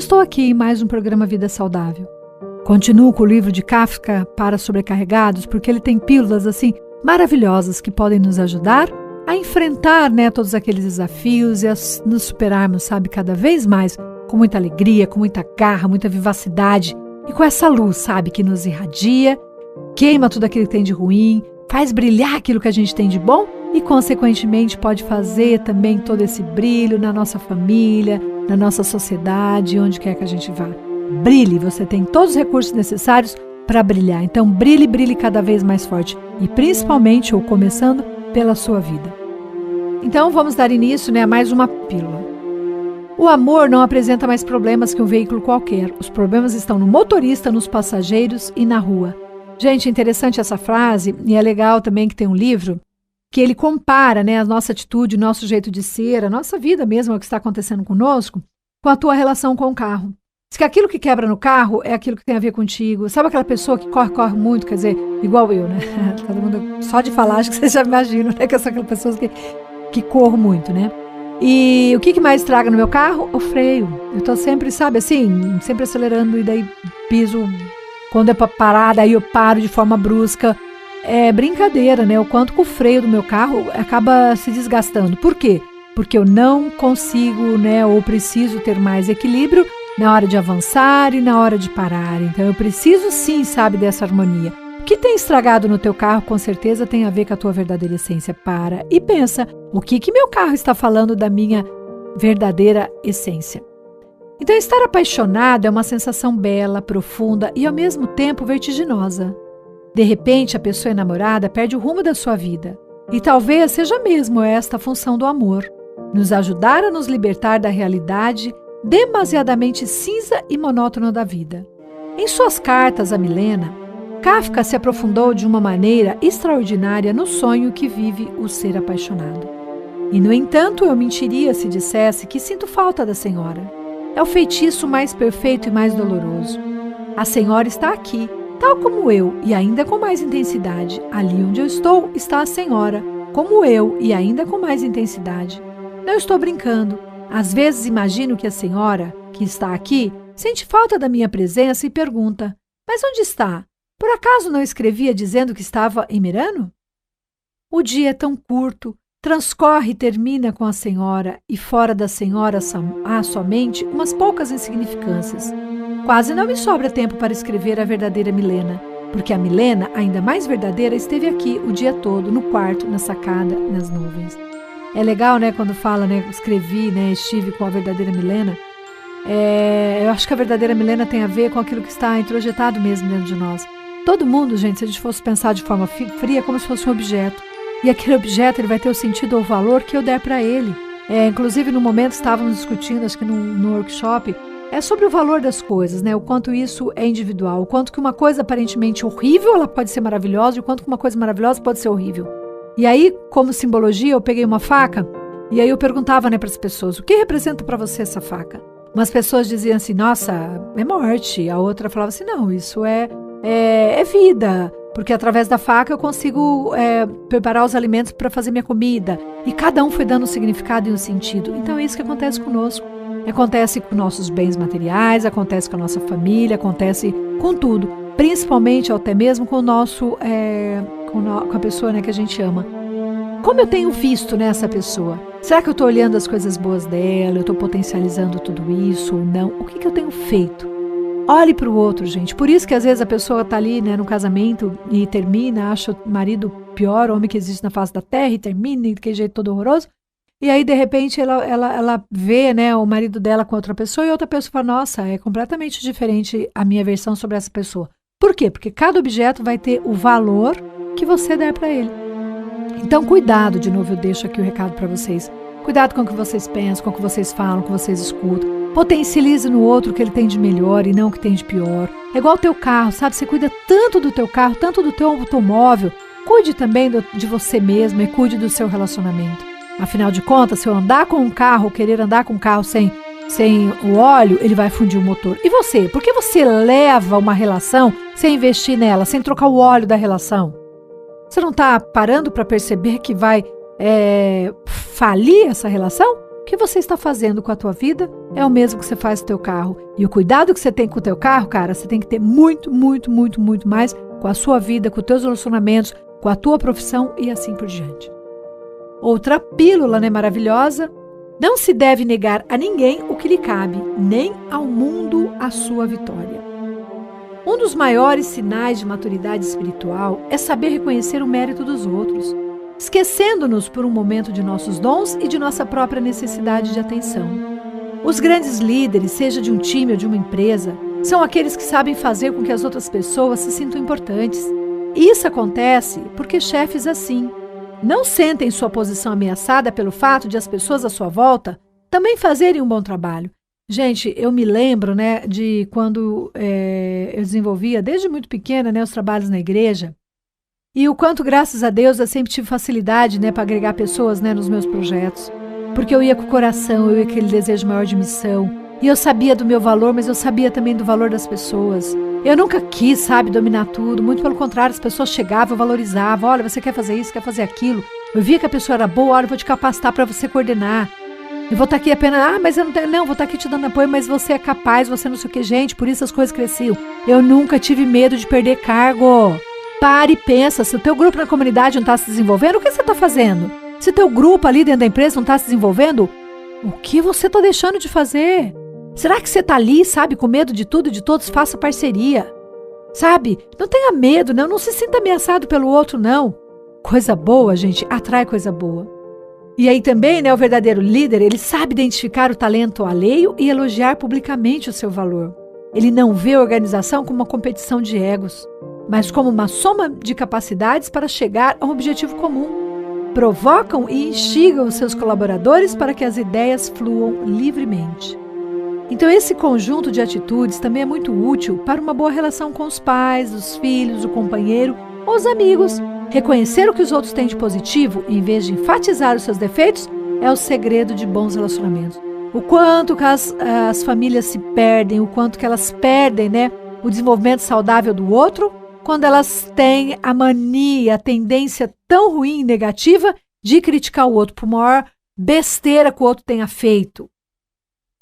estou aqui em mais um programa Vida Saudável. Continuo com o livro de Kafka para sobrecarregados, porque ele tem pílulas assim maravilhosas que podem nos ajudar a enfrentar, todos aqueles desafios e a nos superarmos, cada vez mais, com muita alegria, com muita garra, muita vivacidade e com essa luz, que nos irradia, queima tudo aquilo que tem de ruim, faz brilhar aquilo que a gente tem de bom e, consequentemente, pode fazer também todo esse brilho na nossa família, na nossa sociedade, onde quer que a gente vá. Brilhe, você tem todos os recursos necessários para brilhar. Então, brilhe cada vez mais forte e, principalmente, ou começando, pela sua vida. Então, vamos dar início a mais uma pílula. O amor não apresenta mais problemas que um veículo qualquer. Os problemas estão no motorista, nos passageiros e na rua. Gente, interessante essa frase, e é legal também que tem um livro que ele compara a nossa atitude, o nosso jeito de ser, a nossa vida mesmo, o que está acontecendo conosco, com a tua relação com o carro. Diz que aquilo que quebra no carro é aquilo que tem a ver contigo. Sabe aquela pessoa que corre muito, quer dizer, igual eu, Todo mundo, só de falar, acho que vocês já imaginam, que eu sou aquela pessoa que corro muito, E o que mais estraga no meu carro? O freio. Eu tô sempre, sempre acelerando e daí piso. Quando é pra parar, daí eu paro de forma brusca. É brincadeira, O quanto que o freio do meu carro acaba se desgastando. Por quê? Porque eu não consigo, ou preciso ter mais equilíbrio na hora de avançar e na hora de parar. Então eu preciso sim, dessa harmonia. O que tem estragado no teu carro, com certeza, tem a ver com a tua verdadeira essência. Para e pensa, o que meu carro está falando da minha verdadeira essência? Então, estar apaixonado é uma sensação bela, profunda e, ao mesmo tempo, vertiginosa. De repente, a pessoa enamorada perde o rumo da sua vida. E talvez seja mesmo esta a função do amor, nos ajudar a nos libertar da realidade demasiadamente cinza e monótona da vida. Em suas cartas a Milena, Kafka se aprofundou de uma maneira extraordinária no sonho que vive o ser apaixonado. E, no entanto, eu mentiria se dissesse que sinto falta da senhora. É o feitiço mais perfeito e mais doloroso. A senhora está aqui, tal como eu, e ainda com mais intensidade. Ali onde eu estou, está a senhora, como eu, e ainda com mais intensidade. Não estou brincando. Às vezes imagino que a senhora, que está aqui, sente falta da minha presença e pergunta: mas onde está? Por acaso não escrevia dizendo que estava em Merano? O dia é tão curto, transcorre e termina com a senhora, e fora da senhora há somente umas poucas insignificâncias. Quase não me sobra tempo para escrever a verdadeira Milena, porque a Milena, ainda mais verdadeira, esteve aqui o dia todo, no quarto, na sacada, nas nuvens. É legal, quando fala, escrevi, estive com a verdadeira Milena. Eu acho que a verdadeira Milena tem a ver com aquilo que está introjetado mesmo dentro de nós. Todo mundo, gente, se a gente fosse pensar de forma fria, é como se fosse um objeto. E aquele objeto ele vai ter o sentido ou o valor que eu der para ele. Inclusive, no momento, estávamos discutindo, acho que no workshop, sobre o valor das coisas, o quanto isso é individual, o quanto que uma coisa aparentemente horrível, ela pode ser maravilhosa, e o quanto que uma coisa maravilhosa pode ser horrível. E aí, como simbologia, eu peguei uma faca, e aí eu perguntava para as pessoas, o que representa para você essa faca? Umas pessoas diziam assim, nossa, é morte. A outra falava assim, não, isso é vida, porque através da faca eu consigo preparar os alimentos para fazer minha comida. E cada um foi dando um significado e um sentido. Então é isso que acontece conosco. Acontece com nossos bens materiais, acontece com a nossa família, acontece com tudo. Principalmente até mesmo com o nosso, com a pessoa que a gente ama. Como eu tenho visto essa pessoa? Será que eu estou olhando as coisas boas dela? Eu estou potencializando tudo isso ou não? O que eu tenho feito? Olhe para o outro, gente. Por isso que às vezes a pessoa está ali no casamento e termina, acha o marido o pior homem que existe na face da terra e termina de que jeito todo horroroso. E aí, de repente, ela vê o marido dela com outra pessoa e outra pessoa fala, nossa, é completamente diferente a minha versão sobre essa pessoa. Por quê? Porque cada objeto vai ter o valor que você der para ele. Então, cuidado, de novo eu deixo aqui o recado para vocês. Cuidado com o que vocês pensam, com o que vocês falam, com o que vocês escutam. Potencialize no outro o que ele tem de melhor e não o que tem de pior. É igual o teu carro, sabe? Você cuida tanto do teu carro, tanto do teu automóvel. Cuide também de você mesmo e cuide do seu relacionamento. Afinal de contas, se eu andar com um carro, querer andar com um carro sem o óleo, ele vai fundir o motor. E você? Por que você leva uma relação sem investir nela, sem trocar o óleo da relação? Você não está parando para perceber que vai falir essa relação? O que você está fazendo com a tua vida é o mesmo que você faz com o teu carro. E o cuidado que você tem com o teu carro, cara, você tem que ter muito, muito, muito, muito mais com a sua vida, com os teus relacionamentos, com a tua profissão e assim por diante. Outra pílula, né, maravilhosa? Não se deve negar a ninguém o que lhe cabe, nem ao mundo a sua vitória. Um dos maiores sinais de maturidade espiritual é saber reconhecer o mérito dos outros, esquecendo-nos por um momento de nossos dons e de nossa própria necessidade de atenção. Os grandes líderes, seja de um time ou de uma empresa, são aqueles que sabem fazer com que as outras pessoas se sintam importantes. E isso acontece porque chefes assim não sentem sua posição ameaçada pelo fato de as pessoas à sua volta também fazerem um bom trabalho. Gente, eu me lembro, né, de quando eu desenvolvia, desde muito pequena, né, os trabalhos na igreja, e o quanto, graças a Deus, eu sempre tive facilidade, né, para agregar pessoas, né, nos meus projetos, porque eu ia com o coração, eu ia com aquele desejo maior de missão, e eu sabia do meu valor, mas eu sabia também do valor das pessoas. Eu nunca quis, sabe, dominar tudo, muito pelo contrário, as pessoas chegavam, eu valorizava, olha, você quer fazer isso, quer fazer aquilo, eu via que a pessoa era boa, olha, eu vou te capacitar para você coordenar. Eu vou estar aqui apenas, mas eu não tenho, não, vou estar aqui te dando apoio, mas você é capaz, você não sei o que, gente, por isso as coisas cresciam. Eu nunca tive medo de perder cargo. Pare e pensa, se o teu grupo na comunidade não está se desenvolvendo, o que você está fazendo? Se o teu grupo ali dentro da empresa não está se desenvolvendo, o que você está deixando de fazer? Será que você está ali, sabe, com medo de tudo e de todos? Faça parceria, sabe? Não tenha medo, não se sinta ameaçado pelo outro, não. Coisa boa, gente, atrai coisa boa. E aí também, né, o verdadeiro líder, ele sabe identificar o talento alheio e elogiar publicamente o seu valor. Ele não vê a organização como uma competição de egos, mas como uma soma de capacidades para chegar a um objetivo comum. Provocam e instigam os seus colaboradores para que as ideias fluam livremente. Então esse conjunto de atitudes também é muito útil para uma boa relação com os pais, os filhos, o companheiro ou os amigos. Reconhecer o que os outros têm de positivo, em vez de enfatizar os seus defeitos, é o segredo de bons relacionamentos. O quanto que as famílias se perdem, o quanto que elas perdem, né, o desenvolvimento saudável do outro, quando elas têm a mania, a tendência tão ruim e negativa de criticar o outro por maior besteira que o outro tenha feito.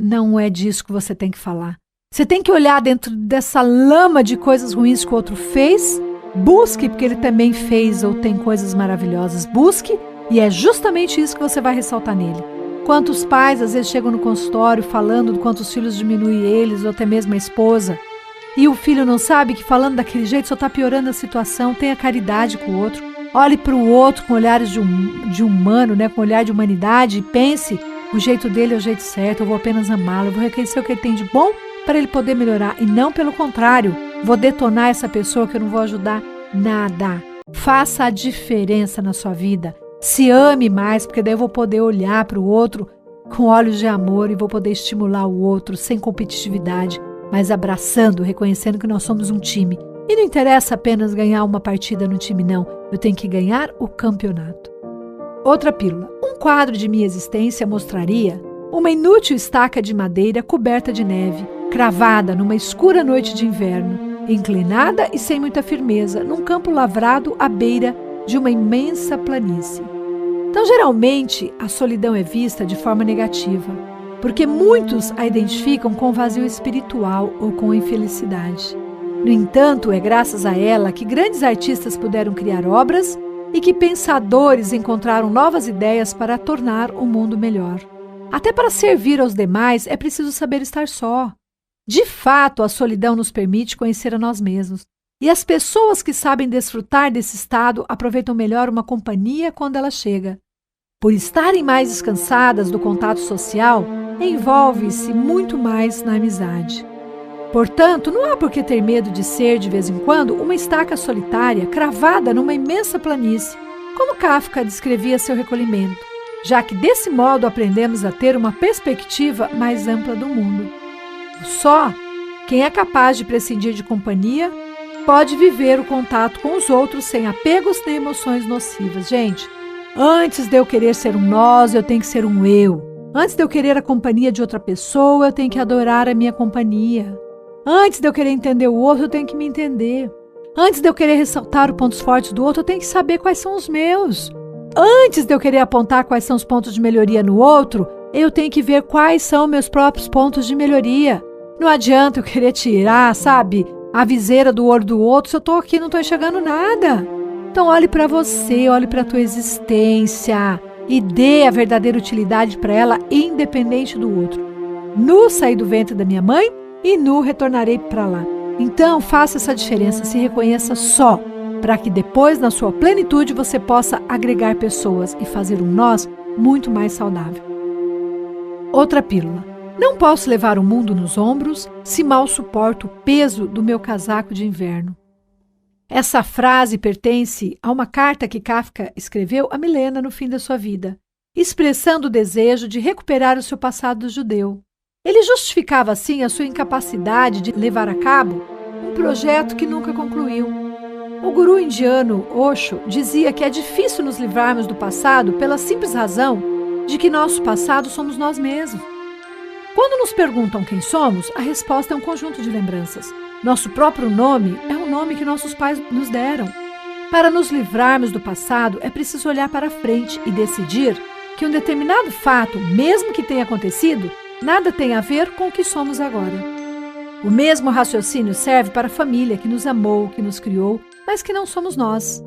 Não é disso que você tem que falar. Você tem que olhar dentro dessa lama de coisas ruins que o outro fez. Busque, porque ele também fez ou tem coisas maravilhosas. Busque, e é justamente isso que você vai ressaltar nele. Quantos pais às vezes chegam no consultório falando do quanto os filhos diminuem eles, ou até mesmo a esposa, e o filho não sabe que falando daquele jeito só está piorando a situação. Tenha caridade com o outro. Olhe para o outro com olhares de humano, né, com olhar de humanidade, e pense, o jeito dele é o jeito certo, eu vou apenas amá-lo, eu vou reconhecer o que ele tem de bom para ele poder melhorar, e não pelo contrário, vou detonar essa pessoa que eu não vou ajudar nada. Faça a diferença na sua vida. Se ame mais, porque daí eu vou poder olhar para o outro com olhos de amor e vou poder estimular o outro sem competitividade, mas abraçando, reconhecendo que nós somos um time. E não interessa apenas ganhar uma partida no time, não. Eu tenho que ganhar o campeonato. Outra pílula. Um quadro de minha existência mostraria uma inútil estaca de madeira coberta de neve, cravada numa escura noite de inverno, inclinada e sem muita firmeza, num campo lavrado à beira de uma imensa planície. Então, geralmente, a solidão é vista de forma negativa, porque muitos a identificam com vazio espiritual ou com infelicidade. No entanto, é graças a ela que grandes artistas puderam criar obras e que pensadores encontraram novas ideias para tornar o mundo melhor. Até para servir aos demais é preciso saber estar só. De fato, a solidão nos permite conhecer a nós mesmos. E as pessoas que sabem desfrutar desse estado aproveitam melhor uma companhia quando ela chega. Por estarem mais descansadas do contato social, envolve-se muito mais na amizade. Portanto, não há por que ter medo de ser, de vez em quando, uma estaca solitária cravada numa imensa planície, como Kafka descrevia seu recolhimento, já que desse modo aprendemos a ter uma perspectiva mais ampla do mundo. Só quem é capaz de prescindir de companhia pode viver o contato com os outros sem apegos nem emoções nocivas. Gente, antes de eu querer ser um nós, eu tenho que ser um eu. Antes de eu querer a companhia de outra pessoa, eu tenho que adorar a minha companhia. Antes de eu querer entender o outro, eu tenho que me entender. Antes de eu querer ressaltar os pontos fortes do outro, eu tenho que saber quais são os meus. Antes de eu querer apontar quais são os pontos de melhoria no outro, Eu tenho que ver quais são meus próprios pontos de melhoria. Não adianta eu querer tirar, sabe, a viseira do olho do outro se eu estou aqui e não estou enxergando nada. Então olhe para você, olhe para a tua existência e dê a verdadeira utilidade para ela, independente do outro. Nu saí do ventre da minha mãe e nu retornarei para lá. Então faça essa diferença, se reconheça só, para que depois, na sua plenitude, você possa agregar pessoas e fazer um nós muito mais saudável. Outra pílula. Não posso levar o mundo nos ombros se mal suporto o peso do meu casaco de inverno. Essa frase pertence a uma carta que Kafka escreveu a Milena no fim da sua vida, expressando o desejo de recuperar o seu passado judeu. Ele justificava assim a sua incapacidade de levar a cabo um projeto que nunca concluiu. O guru indiano Osho dizia que é difícil nos livrarmos do passado pela simples razão de que nosso passado somos nós mesmos. Quando nos perguntam quem somos, a resposta é um conjunto de lembranças. Nosso próprio nome é o nome que nossos pais nos deram. Para nos livrarmos do passado, é preciso olhar para frente e decidir que um determinado fato, mesmo que tenha acontecido, nada tem a ver com o que somos agora. O mesmo raciocínio serve para a família que nos amou, que nos criou, mas que não somos nós.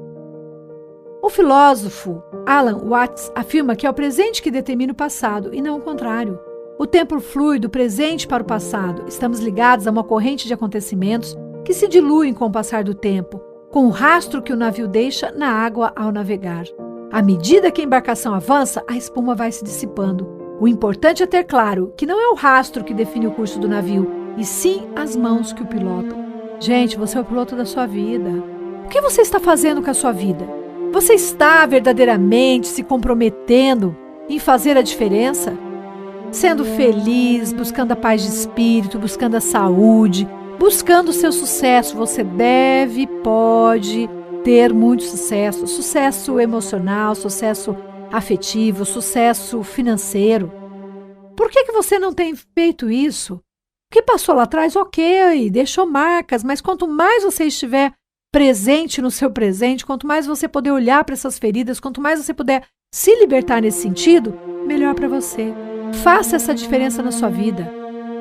O filósofo Alan Watts afirma que é o presente que determina o passado e não o contrário. O tempo flui do presente para o passado. Estamos ligados a uma corrente de acontecimentos que se diluem com o passar do tempo, com o rastro que o navio deixa na água ao navegar. À medida que a embarcação avança, a espuma vai se dissipando. O importante é ter claro que não é o rastro que define o curso do navio, e sim as mãos que o pilotam. Gente, você é o piloto da sua vida. O que você está fazendo com a sua vida? Você está verdadeiramente se comprometendo em fazer a diferença? Sendo feliz, buscando a paz de espírito, buscando a saúde, buscando o seu sucesso. Você deve, pode ter muito sucesso. Sucesso emocional, sucesso afetivo, sucesso financeiro. Por que você não tem feito isso? O que passou lá atrás, ok, deixou marcas, mas quanto mais você estiver presente no seu presente, quanto mais você puder olhar para essas feridas, quanto mais você puder se libertar nesse sentido, melhor para você. Faça essa diferença na sua vida.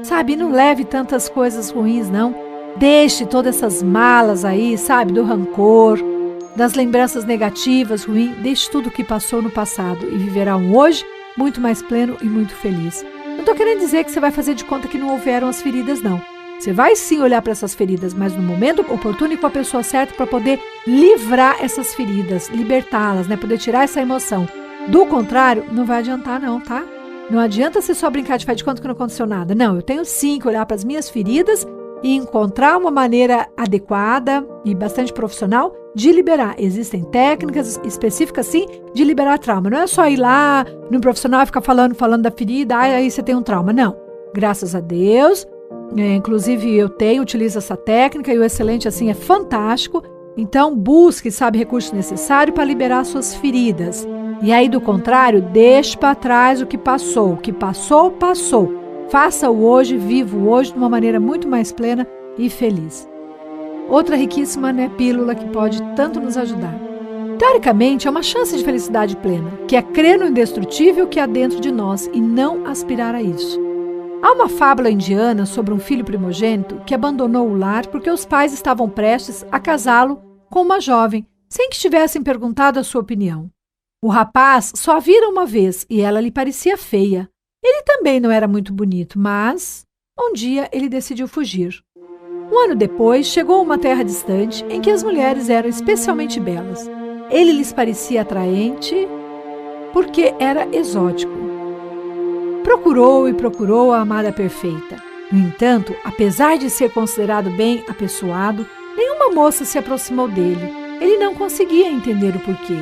Sabe, não leve tantas coisas ruins, não. Deixe todas essas malas aí, sabe, do rancor, das lembranças negativas, ruins. Deixe tudo o que passou no passado e viverá um hoje muito mais pleno e muito feliz. Não estou querendo dizer que você vai fazer de conta que não houveram as feridas, não. Você vai sim olhar para essas feridas, mas no momento oportuno e com a pessoa certa para poder livrar essas feridas, libertá-las, né? Poder tirar essa emoção. Do contrário, não vai adiantar não, tá? Não adianta você só brincar de faz de conta que não aconteceu nada. Não, eu tenho sim que olhar para as minhas feridas e encontrar uma maneira adequada e bastante profissional de liberar. Existem técnicas específicas, sim, de liberar trauma. Não é só ir lá no profissional e ficar falando da ferida, aí você tem um trauma. Não. Graças a Deus, inclusive eu utilizo essa técnica e o excelente, assim, é fantástico. Então, busque, sabe, recurso necessário para liberar suas feridas. E aí, do contrário, deixe para trás o que passou. O que passou, passou. Faça o hoje, viva o hoje de uma maneira muito mais plena e feliz. Outra riquíssima, né, pílula que pode tanto nos ajudar. Teoricamente, é uma chance de felicidade plena, que é crer no indestrutível que há dentro de nós e não aspirar a isso. Há uma fábula indiana sobre um filho primogênito que abandonou o lar porque os pais estavam prestes a casá-lo com uma jovem, sem que tivessem perguntado a sua opinião. O rapaz só a vira uma vez e ela lhe parecia feia. Ele também não era muito bonito, mas um dia ele decidiu fugir. Um ano depois, chegou a uma terra distante em que as mulheres eram especialmente belas. Ele lhes parecia atraente porque era exótico. Procurou e procurou a amada perfeita. No entanto, apesar de ser considerado bem apessoado, nenhuma moça se aproximou dele. Ele não conseguia entender o porquê.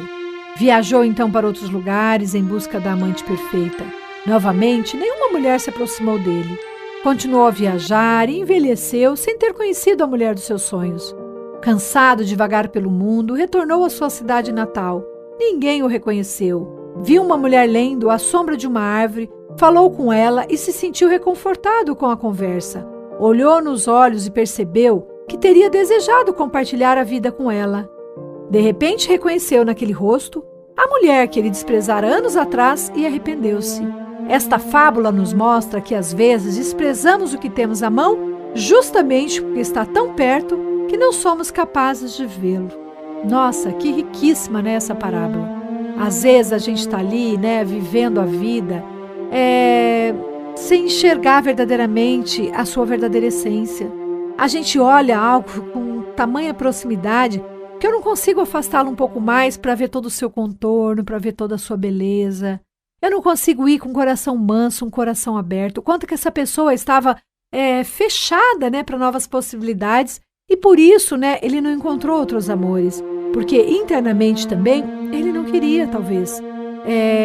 Viajou então para outros lugares em busca da amante perfeita. Novamente, nenhuma mulher se aproximou dele. Continuou a viajar e envelheceu sem ter conhecido a mulher dos seus sonhos. Cansado de vagar pelo mundo, retornou à sua cidade natal. Ninguém o reconheceu. Viu uma mulher lendo à sombra de uma árvore, falou com ela e se sentiu reconfortado com a conversa. Olhou nos olhos e percebeu que teria desejado compartilhar a vida com ela. De repente reconheceu naquele rosto a mulher que ele desprezara anos atrás e arrependeu-se. Esta fábula nos mostra que às vezes desprezamos o que temos à mão justamente porque está tão perto que não somos capazes de vê-lo. Nossa, que riquíssima, né, essa parábola. Às vezes a gente está ali, né, vivendo a vida, sem enxergar verdadeiramente a sua verdadeira essência. A gente olha algo com tamanha proximidade que eu não consigo afastá-lo um pouco mais para ver todo o seu contorno, para ver toda a sua beleza. Eu não consigo ir com um coração manso, um coração aberto. O quanto que essa pessoa estava fechada, né, para novas possibilidades e por isso, né, ele não encontrou outros amores. Porque internamente também ele não queria, talvez.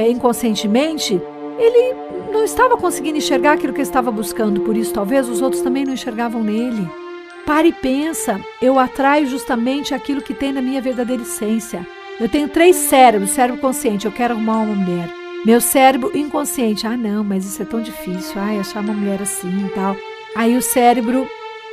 Inconscientemente, ele não estava conseguindo enxergar aquilo que ele estava buscando. Por isso, talvez, os outros também não enxergavam nele. Para e pensa, eu atraio justamente aquilo que tem na minha verdadeira essência. Eu tenho 3 cérebros, cérebro consciente, eu quero arrumar uma mulher. Meu cérebro inconsciente, não, mas isso é tão difícil, achar uma mulher assim e tal. Aí o cérebro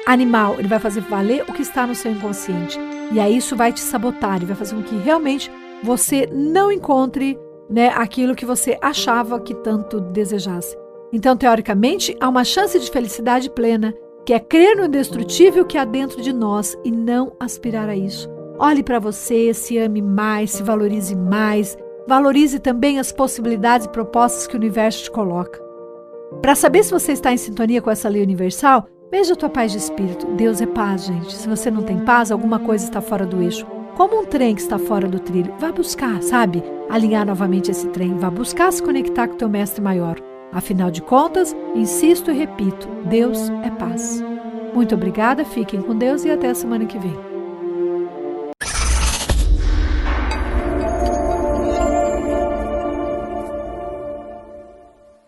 animal, ele vai fazer valer o que está no seu inconsciente. E aí isso vai te sabotar, ele vai fazer com que realmente você não encontre, né, aquilo que você achava que tanto desejasse. Então, teoricamente, há uma chance de felicidade plena, que é crer no indestrutível que há dentro de nós e não aspirar a isso. Olhe para você, se ame mais, se valorize mais, valorize também as possibilidades e propostas que o universo te coloca. Para saber se você está em sintonia com essa lei universal, veja a tua paz de espírito. Deus é paz, gente. Se você não tem paz, alguma coisa está fora do eixo. Como um trem que está fora do trilho. Vá buscar, sabe? Alinhar novamente esse trem. Vá buscar se conectar com o teu mestre maior. Afinal de contas, insisto e repito, Deus é paz. Muito obrigada, fiquem com Deus e até a semana que vem.